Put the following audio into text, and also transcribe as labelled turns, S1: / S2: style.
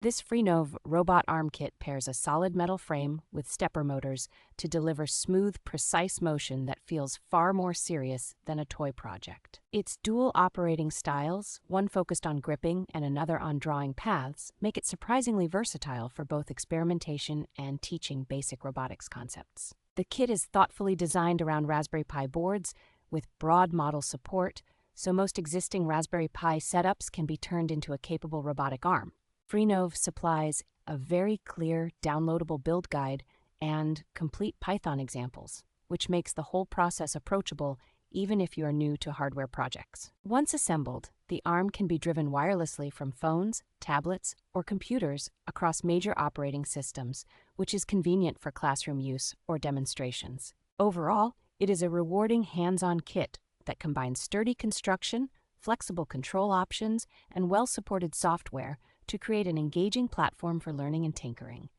S1: This FREENOVE Robot Arm Kit pairs a solid metal frame with stepper motors to deliver smooth, precise motion that feels far more serious than a toy project. Its dual operating styles, one focused on gripping and another on drawing paths, make it surprisingly versatile for both experimentation and teaching basic robotics concepts. The kit is thoughtfully designed around Raspberry Pi boards with broad model support, so most existing Raspberry Pi setups can be turned into a capable robotic arm. FREENOVE supplies a very clear, downloadable build guide and complete Python examples, which makes the whole process approachable even if you are new to hardware projects. Once assembled, the arm can be driven wirelessly from phones, tablets, or computers across major operating systems, which is convenient for classroom use or demonstrations. Overall, it is a rewarding hands-on kit that combines sturdy construction, flexible control options, and well-supported software to create an engaging platform for learning and tinkering.